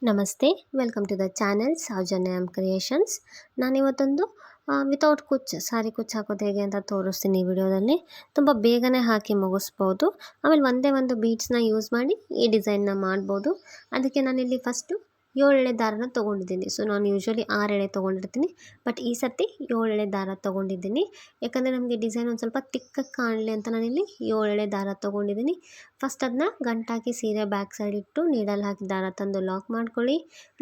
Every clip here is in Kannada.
ನಮಸ್ತೆ, welcome to the channel Soujanya creations. ನಾನಿವತ್ತೊಂದು ವಿತೌಟ್ ಕುಚ್ ಸಾರಿ ಕುಚ್ ಹಾಕೋದು ಹೇಗೆ ಅಂತ ತೋರಿಸ್ತೀನಿ ಈ ವಿಡಿಯೋದಲ್ಲಿ. ತುಂಬ ಬೇಗನೆ ಹಾಕಿ ಮುಗಿಸ್ಬೋದು. ಆಮೇಲೆ ಒಂದೇ ಒಂದು ಬೀಡ್ಸ್ನ ಯೂಸ್ ಮಾಡಿ ಈ ಡಿಸೈನ್ನ ಮಾಡ್ಬೋದು. ಅದಕ್ಕೆ ನಾನಿಲ್ಲಿ ಫಸ್ಟು 7 ಎಳೆ ದಾರನ ತೊಗೊಂಡಿದ್ದೀನಿ. ಸೊ ನಾನು ಯೂಶ್ವಲಿ 6 ಎಳೆ ತೊಗೊಂಡಿರ್ತೀನಿ, ಬಟ್ ಈ ಸರ್ತಿ 7 ಎಳೆ ದಾರ ತೊಗೊಂಡಿದ್ದೀನಿ. ಯಾಕಂದರೆ ನಮಗೆ ಡಿಸೈನ್ ಒಂದು ಸ್ವಲ್ಪ ತಿಕ್ಕಾಗಿ ಕಾಣಲಿ ಅಂತ ನಾನಿಲ್ಲಿ 7 ಎಳೆ ದಾರ ತೊಗೊಂಡಿದ್ದೀನಿ. ಫಸ್ಟ್ ಅದನ್ನ ಗಂಟಾಕಿ ಸೀರೆ ಬ್ಯಾಕ್ ಸೈಡ್ ಇಟ್ಟು ನೀಡಲ್ ಹಾಕಿ ದಾರ ತಂದು ಲಾಕ್ ಮಾಡ್ಕೊಳ್ಳಿ.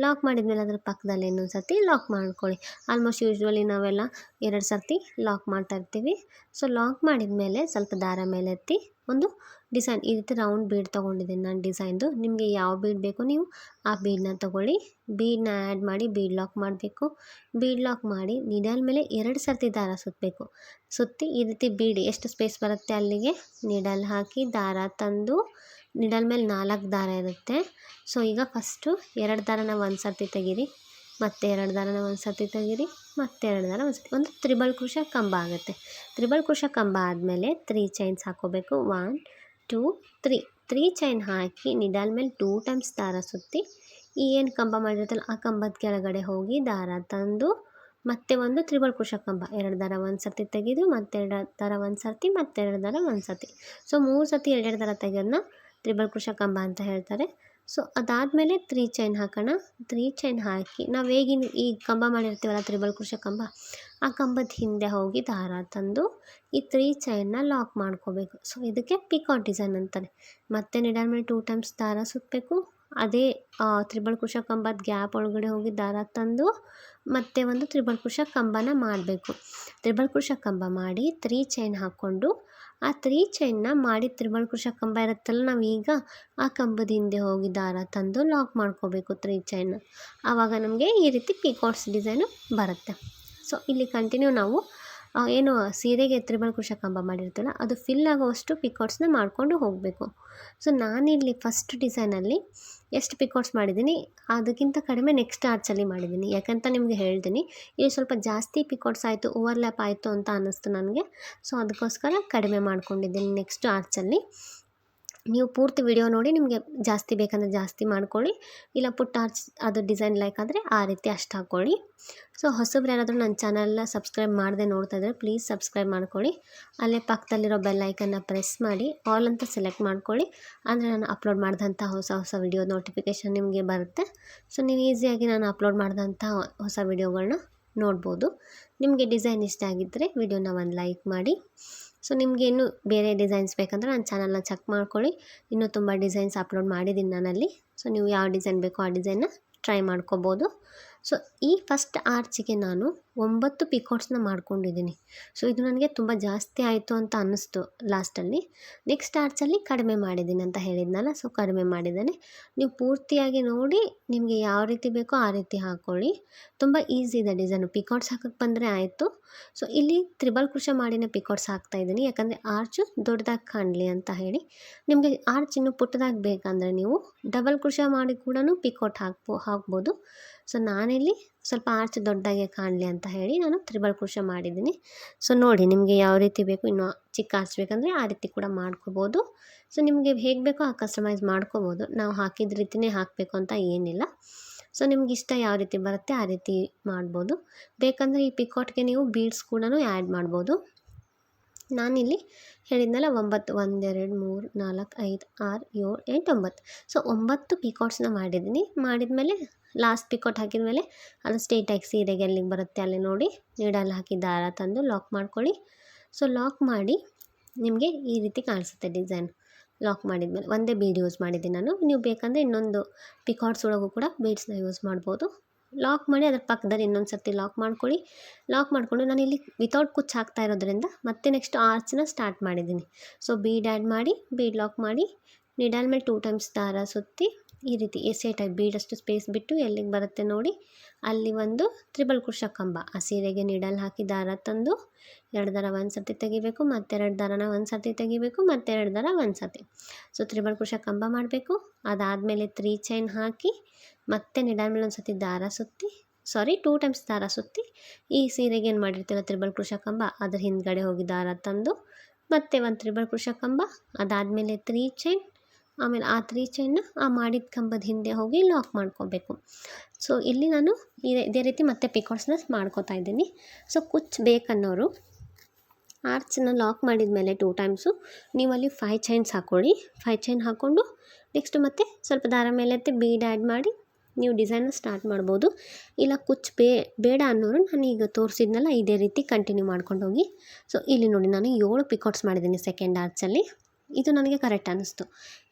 ಲಾಕ್ ಮಾಡಿದ್ಮೇಲೆ ಅದರ ಪಕ್ಕದಲ್ಲಿ ಇನ್ನೊಂದು ಸರ್ತಿ ಲಾಕ್ ಮಾಡ್ಕೊಳ್ಳಿ. ಆಲ್ಮೋಸ್ಟ್ ಯೂಶ್ವಲಿ ನಾವೆಲ್ಲ 2 ಸರ್ತಿ ಲಾಕ್ ಮಾಡ್ತಾ ಇರ್ತೀವಿ. ಸೊ ಲಾಕ್ ಮಾಡಿದ ಮೇಲೆ ಸ್ವಲ್ಪ ದಾರ ಮೇಲೆ ಎತ್ತಿ ಒಂದು ಡಿಸೈನ್ ಈ ರೀತಿ ರೌಂಡ್ ಬೀಡ್ ತೊಗೊಂಡಿದ್ದೀನಿ ನಾನು ಡಿಸೈನ್ದು. ನಿಮಗೆ ಯಾವ ಬೀಡ್ ಬೇಕೋ ನೀವು ಆ ಬೀಡನ್ನ ತೊಗೊಳ್ಳಿ. ಬೀಡನ್ನ ಆ್ಯಡ್ ಮಾಡಿ ಬೀಡ್ ಲಾಕ್ ಮಾಡಬೇಕು. ಬೀಡ್ ಲಾಕ್ ಮಾಡಿ ನೀಡಲ್ ಮೇಲೆ 2 ಸರ್ತಿ ದಾರ ಸುತ್ತಬೇಕು. ಸುತ್ತಿ ಈ ರೀತಿ ಬೀಡ್ ಎಷ್ಟು ಸ್ಪೇಸ್ ಬರುತ್ತೆ ಅಲ್ಲಿಗೆ ನೀಡಲ್ ಹಾಕಿ ದಾರ ತಂದು ನೀಡಲ್ ಮೇಲೆ 4 ದಾರ ಇರುತ್ತೆ. ಸೊ ಈಗ ಫಸ್ಟು 2 ದಾರನ ಒಂದು ಸರ್ತಿ ತೆಗೀರಿ, ಮತ್ತೆ 2 ದಾರನ ಒಂದು ಸರ್ತಿ ತೆಗೀರಿ, ಮತ್ತೆ 2 ದಾರ ಒಂದು ಸರ್ತಿ. ಒಂದು ತ್ರಿಬಲ್ ಕ್ರೋಶೆ ಕಂಬ ಆಗುತ್ತೆ. ತ್ರಿಬಲ್ ಕ್ರೋಶೆ ಕಂಬ ಆದಮೇಲೆ 3 ಚೈನ್ಸ್ ಹಾಕೋಬೇಕು. 1 2 3 ಚೈನ್ ಹಾಕಿ ನಿಡಲ್ ಮೇಲೆ 2 ಟೈಮ್ಸ್ ದಾರ ಸುತ್ತಿ ಈ ಏನು ಕಂಬ ಮಾಡಿರುತ್ತಲ್ಲ ಆ ಕಂಬದ ಕೆಳಗಡೆ ಹೋಗಿ ದಾರ ತಂದು ಮತ್ತೆ ಒಂದು ತ್ರಿಬಲ್ ಕ್ರೋಶೆ ಕಂಬ 2 ದಾರ ಒಂದು ಸರ್ತಿ ತೆಗೆದು ಮತ್ತೆ 2 ದಾರ ಒಂದು ಸರ್ತಿ ಮತ್ತೆ 2 ದಾರ ಒಂದು ಸರ್ತಿ. ಸೊ 3 ಸರ್ತಿ 2 ದಾರ ತೆಗೆಯೋದನ್ನ ತ್ರಿಬಲ್ ಕ್ರೋಶೆ ಕಂಬ ಅಂತ ಹೇಳ್ತಾರೆ. ಸೊ ಅದಾದಮೇಲೆ 3 ಚೈನ್ ಹಾಕೋಣ. 3 ಚೈನ್ ಹಾಕಿ ನಾವು ಹೇಗಿನ ಈ ಕಂಬ ಮಾಡಿರ್ತೀವಲ್ಲ ತ್ರಿಬಲ್ ಕ್ರೋಶೆ ಕಂಬ, ಆ ಕಂಬದ ಹಿಂದೆ ಹೋಗಿ ದಾರ ತಂದು ಈ 3 ಚೈನ್ನ ಲಾಕ್ ಮಾಡ್ಕೋಬೇಕು. ಸೊ ಇದಕ್ಕೆ ಪಿಕಾಟ್ ಡಿಸೈನ್ ಅಂತಾರೆ. ಮತ್ತೆ ನಿಡಲ್ ಮೇಲೆ 2 ಟೈಮ್ಸ್ ದಾರ ಸುತ್ತಬೇಕು. ಅದೇ ತ್ರಿಬಲ್ ಕ್ರೋಶೆ ಕಂಬದ ಗ್ಯಾಪ್ ಒಳಗಡೆ ಹೋಗಿ ದಾರ ತಂದು ಮತ್ತೆ ಒಂದು ತ್ರಿಬಲ್ ಕ್ರೋಶೆ ಕಂಬನ ಮಾಡಬೇಕು. ತ್ರಿಬಲ್ ಕ್ರೋಶೆ ಕಂಬ ಮಾಡಿ 3 ಚೈನ್ ಹಾಕ್ಕೊಂಡು ಆ 3 ಚೈನ್ನ ಮಾಡಿ ತ್ರಿಬಲ್ ಕ್ರೋಶೆ ಕಂಬ ಇರುತ್ತಲ್ಲ ನಾವೀಗ ಆ ಕಂಬದ ಹಿಂದೆ ಹೋಗಿ ದಾರ ತಂದು ಲಾಕ್ ಮಾಡ್ಕೋಬೇಕು 3 ಚೈನ್ನ. ಆವಾಗ ನಮಗೆ ಈ ರೀತಿ ಪಿಕಾಟ್ಸ್ ಡಿಸೈನು ಬರುತ್ತೆ. ಸೊ ಇಲ್ಲಿ ಕಂಟಿನ್ಯೂ ನಾವು ಏನು ಸೀರೆಗೆ ತ್ರಿಬಲ್ ಕ್ರೋಶೆ ಕಂಬ ಮಾಡಿರ್ತೀವಲ್ಲ ಅದು ಫಿಲ್ ಆಗೋವಷ್ಟು ಪಿಕಾಟ್ಸ್ನ ಮಾಡಿಕೊಂಡು ಹೋಗಬೇಕು. ಸೊ ನಾನಿಲ್ಲಿ ಫಸ್ಟ್ ಡಿಸೈನಲ್ಲಿ ಎಷ್ಟು ಪಿಕಾಟ್ಸ್ ಮಾಡಿದ್ದೀನಿ ಅದಕ್ಕಿಂತ ಕಡಿಮೆ ನೆಕ್ಸ್ಟ್ ಆರ್ಚಲ್ಲಿ ಮಾಡಿದ್ದೀನಿ. ಯಾಕಂತ ನಿಮಗೆ ಹೇಳ್ತೀನಿ, ಇಲ್ಲಿ ಸ್ವಲ್ಪ ಜಾಸ್ತಿ ಪಿಕಾಟ್ಸ್ ಆಯಿತು, ಓವರ್ಲ್ಯಾಪ್ ಆಯಿತು ಅಂತ ಅನ್ನಿಸ್ತು ನನಗೆ. ಸೊ ಅದಕ್ಕೋಸ್ಕರ ಕಡಿಮೆ ಮಾಡ್ಕೊಂಡಿದ್ದೀನಿ ನೆಕ್ಸ್ಟ್ ಆರ್ಚಲ್ಲಿ. ನೀವು ಪೂರ್ತಿ ವಿಡಿಯೋ ನೋಡಿ ನಿಮಗೆ ಜಾಸ್ತಿ ಬೇಕಂದರೆ ಜಾಸ್ತಿ ಮಾಡ್ಕೊಳ್ಳಿ, ಇಲ್ಲ ಪುಟ್ಟ ಆರ್ಚ್ ಅದು ಡಿಸೈನ್ ಲೈಕ್ ಆದರೆ ಆ ರೀತಿ ಅಷ್ಟು ಹಾಕ್ಕೊಳ್ಳಿ. ಸೊ ಹೊಸಬ್ರು ಯಾರಾದರೂ ನನ್ನ ಚಾನಲ್ನ ಸಬ್ಸ್ಕ್ರೈಬ್ ಮಾಡದೆ ನೋಡ್ತಾ ಇದ್ದರೆ ಪ್ಲೀಸ್ ಸಬ್ಸ್ಕ್ರೈಬ್ ಮಾಡ್ಕೊಳ್ಳಿ. ಅಲ್ಲೇ ಪಕ್ಕದಲ್ಲಿರೋ ಬೆಲ್ ಐಕನ್ನ ಪ್ರೆಸ್ ಮಾಡಿ ಆಲ್ ಅಂತ ಸೆಲೆಕ್ಟ್ ಮಾಡ್ಕೊಳ್ಳಿ. ಅಂದರೆ ನಾನು ಅಪ್ಲೋಡ್ ಮಾಡಿದಂಥ ಹೊಸ ವಿಡಿಯೋ ನೋಟಿಫಿಕೇಷನ್ ನಿಮಗೆ ಬರುತ್ತೆ. ಸೊ ನೀವು ಈಸಿಯಾಗಿ ನಾನು ಅಪ್ಲೋಡ್ ಮಾಡಿದಂಥ ಹೊಸ ವಿಡಿಯೋಗಳನ್ನ ನೋಡ್ಬೋದು. ನಿಮಗೆ ಡಿಸೈನ್ ಇಷ್ಟ ಆಗಿದ್ದರೆ ವಿಡಿಯೋನ ಒಂದು ಲೈಕ್ ಮಾಡಿ. ಸೊ ನಿಮಗೆ ಇನ್ನೂ ಬೇರೆ ಡಿಸೈನ್ಸ್ ಬೇಕಂದರೆ ನನ್ನ ಚಾನಲ್ನ ಚೆಕ್ ಮಾಡ್ಕೊಳ್ಳಿ. ಇನ್ನೂ ತುಂಬ ಡಿಸೈನ್ಸ್ ಅಪ್ಲೋಡ್ ಮಾಡಿದ್ದೀನಿ ನಾನಲ್ಲಿ. ಸೊ ನೀವು ಯಾವ ಡಿಸೈನ್ ಬೇಕೋ ಆ ಡಿಸೈನ್ನ ಟ್ರೈ ಮಾಡ್ಕೋಬೋದು. ಸೊ ಈ ಫಸ್ಟ್ ಆರ್ಚಿಗೆ ನಾನು 9 ಪಿಕಾಟ್ಸ್ನ ಮಾಡ್ಕೊಂಡಿದ್ದೀನಿ. ಸೊ ಇದು ನನಗೆ ತುಂಬ ಜಾಸ್ತಿ ಆಯಿತು ಅಂತ ಅನ್ನಿಸ್ತು ಲಾಸ್ಟಲ್ಲಿ. ನೆಕ್ಸ್ಟ್ ಆರ್ಚಲ್ಲಿ ಕಡಿಮೆ ಮಾಡಿದ್ದೀನಿ ಅಂತ ಹೇಳಿದ್ನಲ್ಲ, ಸೊ ಕಡಿಮೆ ಮಾಡಿದ್ದೇನೆ. ನೀವು ಪೂರ್ತಿಯಾಗಿ ನೋಡಿ ನಿಮಗೆ ಯಾವ ರೀತಿ ಬೇಕೋ ಆ ರೀತಿ ಹಾಕ್ಕೊಳ್ಳಿ. ತುಂಬ ಈಸಿ ಇದೆ ಡಿಸೈನು. ಪಿಕಾಟ್ಸ್ ಹಾಕೋಕ್ಕೆ ಬಂದರೆ ಆಯಿತು. ಸೊ ಇಲ್ಲಿ ತ್ರಿಬಲ್ ಕ್ರೋಶೆ ಮಾಡಿನೇ ಪಿಕಾಟ್ಸ್ ಹಾಕ್ತಾಯಿದ್ದೀನಿ, ಯಾಕಂದರೆ ಆರ್ಚು ದೊಡ್ಡದಾಗಿ ಕಾಣಲಿ ಅಂತ ಹೇಳಿ. ನಿಮಗೆ ಆರ್ಚ್ ಇನ್ನೂ ಪುಟ್ಟದಾಗಿ ಬೇಕಂದರೆ ನೀವು ಡಬಲ್ ಕ್ರೋಶೆ ಮಾಡಿ ಕೂಡ ಪಿಕಾಟ್ ಹಾಕ್ಬೋದು. ಸೊ ನಾನಿಲ್ಲಿ ಸ್ವಲ್ಪ ಆರ್ಚ್ ದೊಡ್ಡದಾಗೆ ಕಾಣಲಿ ಅಂತ ಹೇಳಿ ನಾನು ತ್ರಿಬಲ್ ಕ್ರೋಶೆ ಮಾಡಿದ್ದೀನಿ. ಸೊ ನೋಡಿ ನಿಮಗೆ ಯಾವ ರೀತಿ ಬೇಕು, ಇನ್ನೂ ಚಿಕ್ಕ ಆರ್ಚ್ ಬೇಕಂದರೆ ಆ ರೀತಿ ಕೂಡ ಮಾಡ್ಕೋಬೋದು. ಸೊ ನಿಮಗೆ ಹೇಗೆ ಬೇಕೋ ಆ ಕಸ್ಟಮೈಸ್ ಮಾಡ್ಕೋಬೋದು. ನಾವು ಹಾಕಿದ ರೀತಿಯೇ ಹಾಕಬೇಕು ಅಂತ ಏನಿಲ್ಲ. ಸೊ ನಿಮ್ಗೆ ಇಷ್ಟ ಯಾವ ರೀತಿ ಬರುತ್ತೆ ಆ ರೀತಿ ಮಾಡ್ಬೋದು. ಬೇಕಂದರೆ ಈ ಪಿಕಾಟ್ಗೆ ನೀವು ಬೀಡ್ಸ್ ಕೂಡ ಆ್ಯಡ್ ಮಾಡ್ಬೋದು. ನಾನಿಲ್ಲಿ ಹೇಳಿದ್ನಲ್ಲ 9 1 2 3 4 5 6 7 8 9. ಸೊ 9 ಪಿಕಾಟ್ಸ್ನ ಮಾಡಿದ್ದೀನಿ. ಮಾಡಿದ್ಮೇಲೆ ಲಾಸ್ಟ್ ಪಿಕಾಟ್ ಹಾಕಿದ್ಮೇಲೆ ಅದು ಸ್ಟ್ರೈಟಾಗಿ ಸೀರೆಗೆ ಎಲ್ಲಿಗೆ ಬರುತ್ತೆ ಅಲ್ಲಿ ನೋಡಿ ನೀಡಲ್ ಹಾಕಿ ದಾರ ತಂದು ಲಾಕ್ ಮಾಡ್ಕೊಳ್ಳಿ. ಸೊ ಲಾಕ್ ಮಾಡಿ ನಿಮಗೆ ಈ ರೀತಿ ಕಾಣಿಸುತ್ತೆ ಡಿಸೈನ್. ಲಾಕ್ ಮಾಡಿದ್ಮೇಲೆ ಒಂದೇ ಬೀಡ್ ಯೂಸ್ ಮಾಡಿದ್ದೀನಿ ನಾನು. ನೀವು ಬೇಕಂದರೆ ಇನ್ನೊಂದು ಪಿಕಾಟ್ಸ್ ಒಳಗೂ ಕೂಡ ಬೀಡ್ಸ್ನ ಯೂಸ್ ಮಾಡ್ಬೋದು. ಲಾಕ್ ಮಾಡಿ ಅದರ ಪಕ್ಕದಲ್ಲಿ ಇನ್ನೊಂದು ಸರ್ತಿ ಲಾಕ್ ಮಾಡ್ಕೊಳ್ಳಿ. ಲಾಕ್ ಮಾಡಿಕೊಂಡು ನಾನಿಲ್ಲಿ ವಿತೌಟ್ ಕುಚ್ ಹಾಕ್ತಾ ಇರೋದ್ರಿಂದ ಮತ್ತೆ ನೆಕ್ಸ್ಟ್ ಆರ್ಚನ್ನ ಸ್ಟಾರ್ಟ್ ಮಾಡಿದ್ದೀನಿ. ಸೊ ಬೀಡ್ ಆ್ಯಡ್ ಮಾಡಿ ಬೀಡ್ ಲಾಕ್ ಮಾಡಿ ನಿಡಲ್ ಮೇಲೆ 2 ಟೈಮ್ಸ್ ದಾರ ಸುತ್ತಿ ಈ ರೀತಿ ಎಸೆ ಟೈಪ್ ಬೀಡಷ್ಟು ಸ್ಪೇಸ್ ಬಿಟ್ಟು ಎಲ್ಲಿಗೆ ಬರುತ್ತೆ ನೋಡಿ ಅಲ್ಲಿ ಒಂದು ತ್ರಿಬಲ್ ಕ್ರೋಶೆ ಕಂಬ, ಆ ಸೀರೆಗೆ ನೀಡಲ್ ಹಾಕಿ ದಾರ ತಂದು 2 ದಾರ ಒಂದು ಸರ್ತಿ ತೆಗಿಬೇಕು, ಮತ್ತೆ 2 ದಾರನ ಒಂದು ಸರ್ತಿ ತೆಗಿಬೇಕು, ಮತ್ತೆ 2 ದಾರ ಒಂದು ಸರ್ತಿ. ಸೊ ತ್ರಿಬಲ್ ಕ್ರೋಶೆ ಕಂಬ ಮಾಡಬೇಕು. ಅದಾದಮೇಲೆ 3 ಚೈನ್ ಹಾಕಿ ಮತ್ತೆ ನಿಡಲ್ ಮೇಲೆ ಒಂದು ಸರ್ತಿ ದಾರ ಸುತ್ತಿ 2 ಟೈಮ್ಸ್ ದಾರ ಸುತ್ತಿ ಈ ಸೀರೆಗೆ ಏನು ಮಾಡಿರ್ತೀವಲ್ಲ ತ್ರಿಬಲ್ ಕ್ರೋಶೆ ಕಂಬ ಅದ್ರ ಹಿಂದ್ಗಡೆ ಹೋಗಿ ದಾರ ತಂದು ಮತ್ತೆ ಒಂದು ತ್ರಿಬಲ್ ಕ್ರೋಶೆ ಕಂಬ. ಅದಾದಮೇಲೆ 3 ಚೈನ್ ಆಮೇಲೆ ಆ 3 ಚೈನ್ನ ಆ ಮಾಡಿದ ಕಂಬದ ಹಿಂದೆ ಹೋಗಿ ಲಾಕ್ ಮಾಡ್ಕೋಬೇಕು. ಸೊ ಇಲ್ಲಿ ನಾನು ಇದೇ ರೀತಿ ಮತ್ತೆ ಪಿಕಾಟ್ಸ್ನ ಮಾಡ್ಕೋತಾ ಇದ್ದೀನಿ. ಸೊ ಕುಚ್ಚು ಬೇಕನ್ನೋರು ಆರ್ಚನ್ನ ಲಾಕ್ ಮಾಡಿದ ಮೇಲೆ 2 ಟೈಮ್ಸು ನೀವಲ್ಲಿ 5 ಚೈನ್ಸ್ ಹಾಕ್ಕೊಳ್ಳಿ. 5 ಚೈನ್ ಹಾಕ್ಕೊಂಡು ನೆಕ್ಸ್ಟ್ ಮತ್ತೆ ಸ್ವಲ್ಪ ದಾರ ಮೇಲೆತ್ತೆ ಬೀಡ್ ಆ್ಯಡ್ ಮಾಡಿ ನೀವು ಡಿಸೈನ್ನ ಸ್ಟಾರ್ಟ್ ಮಾಡ್ಬೋದು. ಇಲ್ಲ ಕುಚ್ಚು ಬೇಡ ಅನ್ನೋರು ನಾನು ಈಗ ತೋರಿಸಿದ್ನಲ್ಲ ಇದೇ ರೀತಿ ಕಂಟಿನ್ಯೂ ಮಾಡ್ಕೊಂಡು ಹೋಗಿ. ಸೊ ಇಲ್ಲಿ ನೋಡಿ ನಾನು 7 ಪಿಕಾಟ್ಸ್ ಮಾಡಿದ್ದೀನಿ ಸೆಕೆಂಡ್ ಆರ್ಚಲ್ಲಿ. ಇದು ನನಗೆ ಕರೆಕ್ಟ್ ಅನ್ನಿಸ್ತು,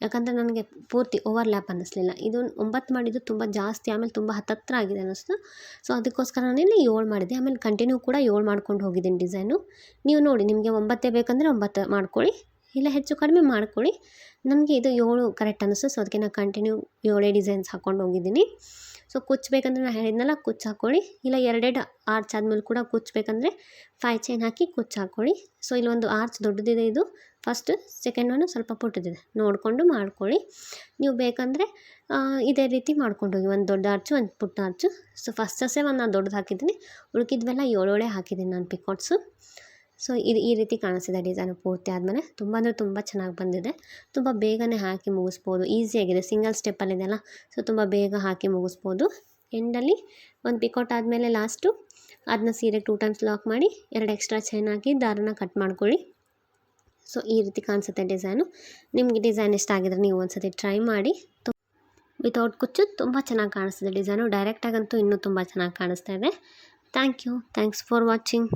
ಯಾಕಂದರೆ ನನಗೆ ಪೂರ್ತಿ ಓವರ್ಲ್ಯಾಪ್ ಅನ್ನಿಸ್ಲಿಲ್ಲ. ಇದು 9 ಮಾಡಿದ್ದು ತುಂಬ ಜಾಸ್ತಿ, ಆಮೇಲೆ ತುಂಬ ಹತ್ತತ್ರ ಆಗಿದೆ ಅನ್ನಿಸ್ತು. ಸೊ ಅದಕ್ಕೋಸ್ಕರ ನಾನಿಲ್ಲಿ 7 ಮಾಡಿದೆ. ಆಮೇಲೆ ಕಂಟಿನ್ಯೂ ಕೂಡ 7 ಮಾಡ್ಕೊಂಡು ಹೋಗಿದ್ದೀನಿ ಡಿಸೈನು. ನೀವು ನೋಡಿ ನಿಮಗೆ 9 ಬೇಕಂದರೆ 9 ಮಾಡ್ಕೊಳ್ಳಿ, ಇಲ್ಲ ಹೆಚ್ಚು ಕಡಿಮೆ ಮಾಡ್ಕೊಳ್ಳಿ. ನನಗೆ ಇದು 7 ಕರೆಕ್ಟ್ ಅನ್ನಿಸ್ತು. ಸೊ ಅದಕ್ಕೆ ನಾನು ಕಂಟಿನ್ಯೂ 7 ಡಿಸೈನ್ಸ್ ಹಾಕ್ಕೊಂಡು ಹೋಗಿದ್ದೀನಿ. ಸೊ ಕುಚ್ಚು ಬೇಕಂದರೆ ನಾನು ಹೇಳಿದ್ನಲ್ಲ ಕುಚ್ಚು ಹಾಕ್ಕೊಳ್ಳಿ, ಇಲ್ಲ 2 ಆರ್ಚ್ ಆದಮೇಲೆ ಕೂಡ ಕುಚ್ಚು ಬೇಕಂದರೆ 5 ಚೈನ್ ಹಾಕಿ ಕುಚ್ಚು ಹಾಕ್ಕೊಳ್ಳಿ. ಸೊ ಇಲ್ಲೊಂದು ಆರ್ಚ್ ದೊಡ್ಡದಿದೆ, ಇದು ಫಸ್ಟ್, ಸೆಕೆಂಡ್ ಒನ್ ಸ್ವಲ್ಪ ಪುಟ್ಟದಿದೆ, ನೋಡಿಕೊಂಡು ಮಾಡ್ಕೊಳ್ಳಿ. ನೀವು ಬೇಕಂದರೆ ಇದೇ ರೀತಿ ಮಾಡ್ಕೊಂಡು ಹೋಗಿ, ಒಂದು ದೊಡ್ಡ ಆರ್ಚು ಒಂದು ಪುಟ್ಟ ಆರ್ಚು. ಸೊ ಫಸ್ಟ್ ಸಸೆ ನಾನು ದೊಡ್ಡದು ಹಾಕಿದ್ದೀನಿ, ಉಳ್ಕಿದ್ವೆಲ್ಲ 7 ಹಾಕಿದ್ದೀನಿ ನಾನು ಪಿಕಾಟ್ಸು. ಸೊ ಇದು ಈ ರೀತಿ ಕಾಣಿಸ್ತಿದೆ ಡಿಸೈನ್ ಪೂರ್ತಿ ಆದಮೇಲೆ. ತುಂಬ ಅಂದರೆ ತುಂಬ ಚೆನ್ನಾಗಿ ಬಂದಿದೆ. ತುಂಬ ಬೇಗನೆ ಹಾಕಿ ಮುಗಿಸ್ಬೋದು, ಈಸಿಯಾಗಿದೆ, ಸಿಂಗಲ್ ಸ್ಟೆಪ್ಪಲ್ಲಿದೆಯಲ್ಲ. ಸೊ ತುಂಬ ಬೇಗ ಹಾಕಿ ಮುಗಿಸ್ಬೋದು. ಎಂಡಲ್ಲಿ ಒಂದು ಪಿಕಾಟ್ ಆದಮೇಲೆ ಲಾಸ್ಟು ಅದನ್ನ ಸೀರೆಗೆ 2 ಟೈಮ್ಸ್ ಲಾಕ್ ಮಾಡಿ 2 ಎಕ್ಸ್ಟ್ರಾ ಚೈನ್ ಹಾಕಿ ದಾರನ ಕಟ್ ಮಾಡ್ಕೊಳ್ಳಿ. ಸೊ ಈ ರೀತಿ ಕಾಣಿಸುತ್ತೆ ಡಿಸೈನು. ನಿಮಗೆ ಡಿಸೈನ್ ಇಷ್ಟ ಆಗಿದ್ರೆ ನೀವು ಒಂದ್ಸತಿ ಟ್ರೈ ಮಾಡಿ. ವಿತೌಟ್ ಕುಚ್ಚು ತುಂಬ ಚೆನ್ನಾಗಿ ಕಾಣಿಸ್ತಿದೆ ಡಿಸೈನು. ಡೈರೆಕ್ಟಾಗಂತೂ ಇನ್ನೂ ತುಂಬ ಚೆನ್ನಾಗಿ ಕಾಣಿಸ್ತಾ ಇದೆ. Thanks for watching.